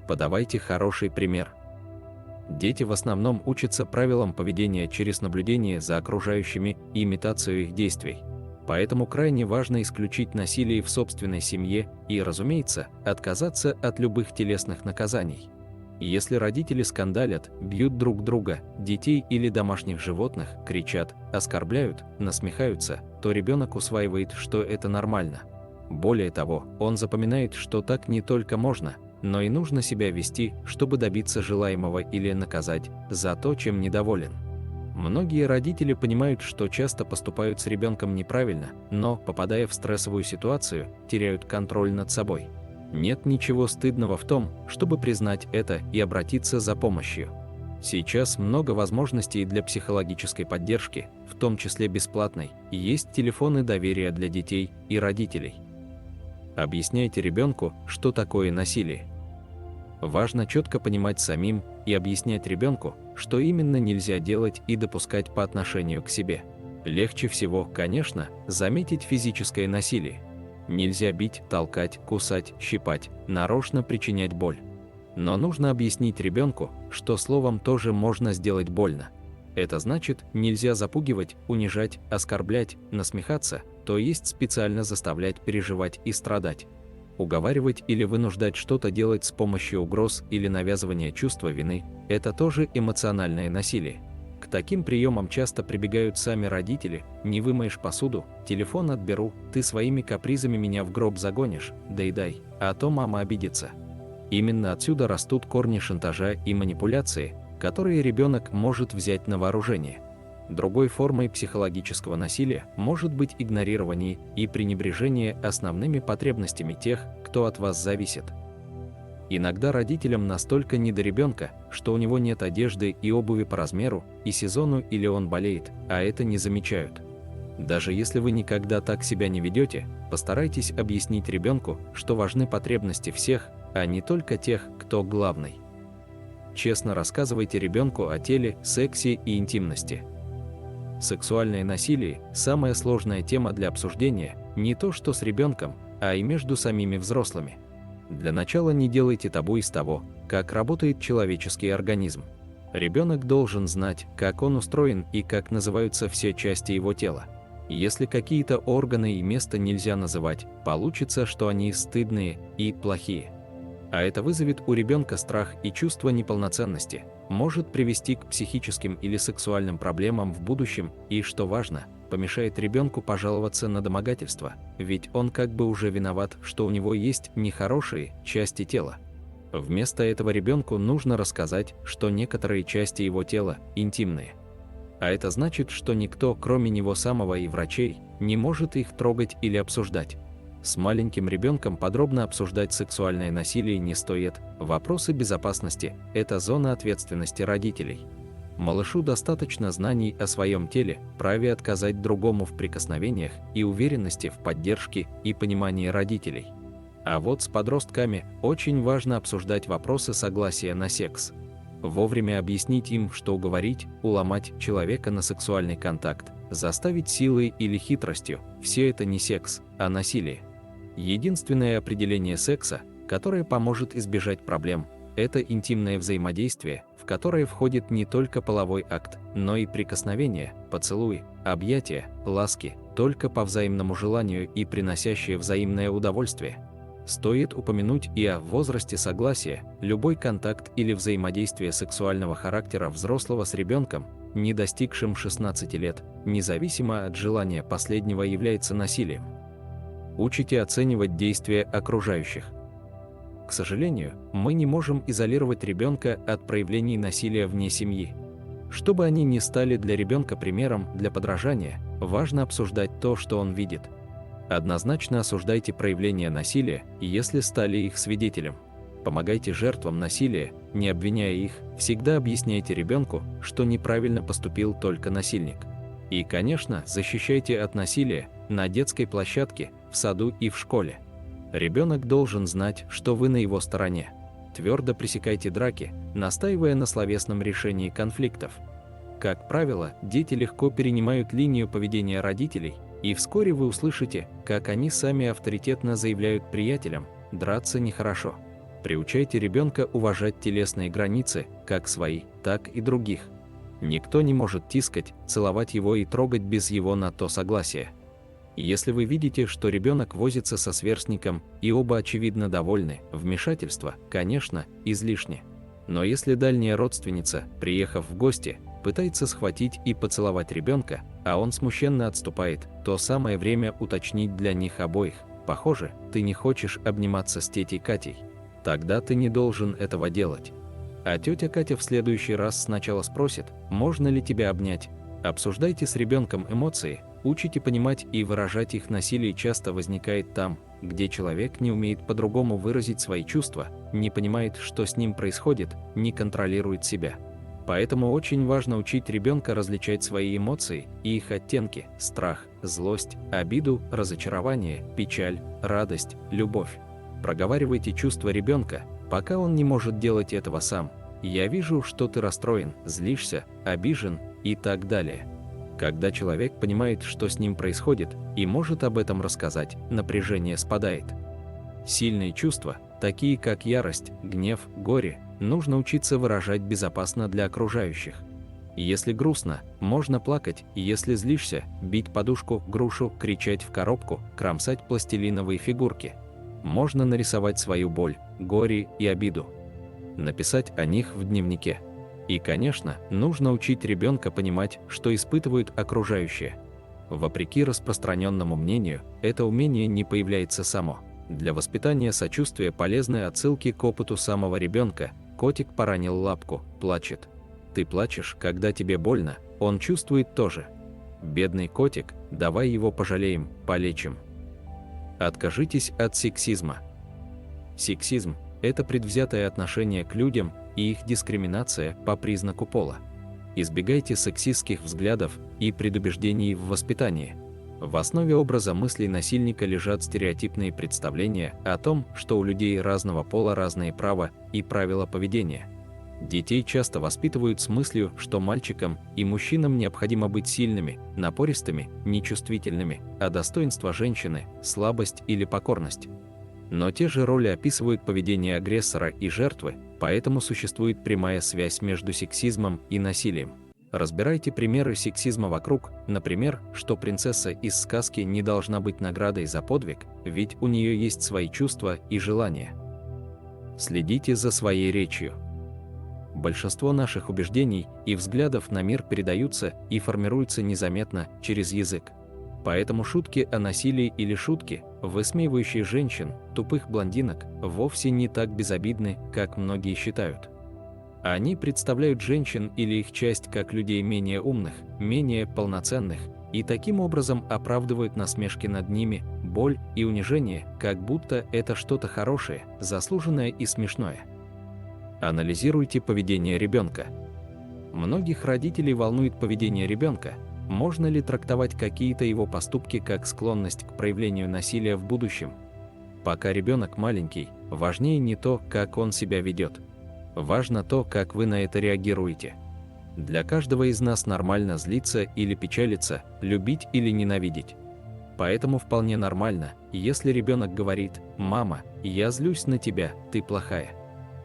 Подавайте хороший пример. Дети в основном учатся правилам поведения через наблюдение за окружающими и имитацию их действий. Поэтому крайне важно исключить насилие в собственной семье и, разумеется, отказаться от любых телесных наказаний. Если родители скандалят, бьют друг друга, детей или домашних животных, кричат, оскорбляют, насмехаются, то ребенок усваивает, что это нормально. Более того, он запоминает, что так не только можно, но и нужно себя вести, чтобы добиться желаемого или наказать за то, чем недоволен. Многие родители понимают, что часто поступают с ребенком неправильно, но, попадая в стрессовую ситуацию, теряют контроль над собой. Нет ничего стыдного в том, чтобы признать это и обратиться за помощью. Сейчас много возможностей для психологической поддержки, в том числе бесплатной, и есть телефоны доверия для детей и родителей. Объясняйте ребенку, что такое насилие. Важно четко понимать самим и объяснять ребенку, что именно нельзя делать и допускать по отношению к себе. Легче всего, конечно, заметить физическое насилие. Нельзя бить, толкать, кусать, щипать, нарочно причинять боль. Но нужно объяснить ребенку, что словом тоже можно сделать больно. Это значит, нельзя запугивать, унижать, оскорблять, насмехаться, то есть специально заставлять переживать и страдать. Уговаривать или вынуждать что-то делать с помощью угроз или навязывания чувства вины – это тоже эмоциональное насилие. К таким приемам часто прибегают сами родители: не вымоешь посуду, телефон отберу, ты своими капризами меня в гроб загонишь, доедай, а то мама обидится. Именно отсюда растут корни шантажа и манипуляции, которые ребенок может взять на вооружение. Другой формой психологического насилия может быть игнорирование и пренебрежение основными потребностями тех, кто от вас зависит. Иногда родителям настолько не до ребенка, что у него нет одежды и обуви по размеру и сезону, или он болеет, а это не замечают. Даже если вы никогда так себя не ведете, постарайтесь объяснить ребенку, что важны потребности всех, а не только тех, кто главный. Честно рассказывайте ребенку о теле, сексе и интимности. Сексуальное насилие – самая сложная тема для обсуждения, не то что с ребенком, а и между самими взрослыми. Для начала не делайте табу из того, как работает человеческий организм. Ребенок должен знать, как он устроен и как называются все части его тела. Если какие-то органы и места нельзя называть, получится, что они стыдные и плохие. А это вызовет у ребенка страх и чувство неполноценности, может привести к психическим или сексуальным проблемам в будущем и, что важно, помешает ребенку пожаловаться на домогательство, ведь он как бы уже виноват, что у него есть нехорошие части тела. Вместо этого ребенку нужно рассказать, что некоторые части его тела интимные. А это значит, что никто, кроме него самого и врачей, не может их трогать или обсуждать. С маленьким ребенком подробно обсуждать сексуальное насилие не стоит. Вопросы безопасности – это зона ответственности родителей. Малышу достаточно знаний о своем теле, праве отказать другому в прикосновениях и уверенности в поддержке и понимании родителей. А вот с подростками очень важно обсуждать вопросы согласия на секс. Вовремя объяснить им, что уговорить, уломать человека на сексуальный контакт, заставить силой или хитростью – все это не секс, а насилие. Единственное определение секса, которое поможет избежать проблем, это интимное взаимодействие, в которое входит не только половой акт, но и прикосновения, поцелуи, объятия, ласки, только по взаимному желанию и приносящие взаимное удовольствие. Стоит упомянуть и о возрасте согласия. Любой контакт или взаимодействие сексуального характера взрослого с ребенком, не достигшим 16 лет, независимо от желания последнего, является насилием. Учите оценивать действия окружающих. К сожалению, мы не можем изолировать ребенка от проявлений насилия вне семьи. Чтобы они не стали для ребенка примером для подражания, важно обсуждать то, что он видит. Однозначно осуждайте проявления насилия, если стали их свидетелем. Помогайте жертвам насилия, не обвиняя их, всегда объясняйте ребенку, что неправильно поступил только насильник. И, конечно, защищайте от насилия на детской площадке, в саду и в школе. Ребенок должен знать, что вы на его стороне. Твердо пресекайте драки, настаивая на словесном решении конфликтов. Как правило, дети легко перенимают линию поведения родителей, и вскоре вы услышите, как они сами авторитетно заявляют приятелям: драться нехорошо. Приучайте ребенка уважать телесные границы, как свои, так и других. Никто не может тискать, целовать его и трогать без его на то согласия. Если вы видите, что ребенок возится со сверстником и оба очевидно довольны, вмешательство, конечно, излишне. Но если дальняя родственница, приехав в гости, пытается схватить и поцеловать ребенка, а он смущенно отступает, то самое время уточнить для них обоих: похоже, ты не хочешь обниматься с тетей Катей. Тогда ты не должен этого делать. А тетя Катя в следующий раз сначала спросит: можно ли тебя обнять? Обсуждайте с ребенком эмоции, учите понимать и выражать их. Насилие часто возникает там, где человек не умеет по-другому выразить свои чувства, не понимает, что с ним происходит, не контролирует себя. Поэтому очень важно учить ребенка различать свои эмоции и их оттенки: страх, злость, обиду, разочарование, печаль, радость, любовь. Проговаривайте чувства ребенка, пока он не может делать этого сам. Я вижу, что ты расстроен, злишься, обижен и так далее. Когда человек понимает, что с ним происходит, и может об этом рассказать, напряжение спадает. Сильные чувства, такие как ярость, гнев, горе, нужно учиться выражать безопасно для окружающих. Если грустно, можно плакать, если злишься, бить подушку, грушу, кричать в коробку, кромсать пластилиновые фигурки. Можно нарисовать свою боль, горе и обиду. Написать о них в дневнике. И, конечно, нужно учить ребенка понимать, что испытывают окружающие. Вопреки распространенному мнению, это умение не появляется само. Для воспитания сочувствия полезны отсылки к опыту самого ребенка. Котик поранил лапку, плачет. Ты плачешь, когда тебе больно, он чувствует тоже. Бедный котик, давай его пожалеем, полечим. Откажитесь от сексизма. Сексизм – это предвзятое отношение к людям и их дискриминация по признаку пола. Избегайте сексистских взглядов и предубеждений в воспитании. В основе образа мыслей насильника лежат стереотипные представления о том, что у людей разного пола разные права и правила поведения. Детей часто воспитывают с мыслью, что мальчикам и мужчинам необходимо быть сильными, напористыми, нечувствительными, а достоинство женщины – слабость или покорность. Но те же роли описывают поведение агрессора и жертвы, поэтому существует прямая связь между сексизмом и насилием. Разбирайте примеры сексизма вокруг, например, что принцесса из сказки не должна быть наградой за подвиг, ведь у нее есть свои чувства и желания. Следите за своей речью. Большинство наших убеждений и взглядов на мир передаются и формируются незаметно через язык. Поэтому шутки о насилии или шутки, высмеивающие женщин, тупых блондинок, вовсе не так безобидны, как многие считают. Они представляют женщин или их часть как людей менее умных, менее полноценных, и таким образом оправдывают насмешки над ними, боль и унижение, как будто это что-то хорошее, заслуженное и смешное. Анализируйте поведение ребенка. Многих родителей волнует поведение ребенка. Можно ли трактовать какие-то его поступки как склонность к проявлению насилия в будущем? Пока ребенок маленький, важнее не то, как он себя ведет. Важно то, как вы на это реагируете. Для каждого из нас нормально злиться или печалиться, любить или ненавидеть. Поэтому вполне нормально, если ребенок говорит: «Мама, я злюсь на тебя, ты плохая».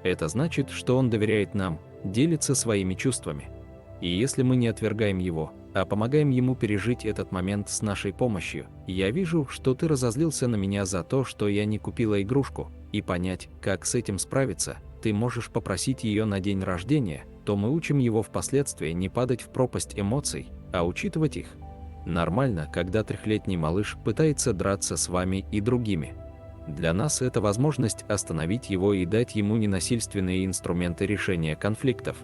Это значит, что он доверяет нам, делится своими чувствами. И если мы не отвергаем его, а помогаем ему пережить этот момент с нашей помощью: «Я вижу, что ты разозлился на меня за то, что я не купила игрушку», и понять, как с этим справиться, ты можешь попросить ее на день рождения, то мы учим его впоследствии не падать в пропасть эмоций, а учитывать их. Нормально, когда трехлетний малыш пытается драться с вами и другими. Для нас это возможность остановить его и дать ему ненасильственные инструменты решения конфликтов.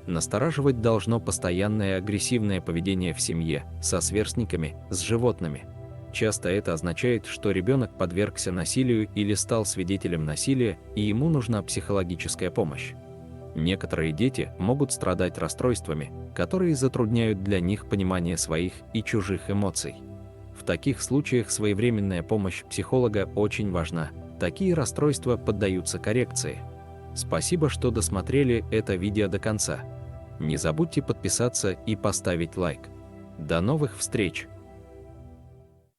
Настораживать должно постоянное агрессивное поведение в семье, со сверстниками, с животными. Часто это означает, что ребенок подвергся насилию или стал свидетелем насилия, и ему нужна психологическая помощь. Некоторые дети могут страдать расстройствами, которые затрудняют для них понимание своих и чужих эмоций. В таких случаях своевременная помощь психолога очень важна. Такие расстройства поддаются коррекции. Спасибо, что досмотрели это видео до конца. Не забудьте подписаться и поставить лайк. До новых встреч!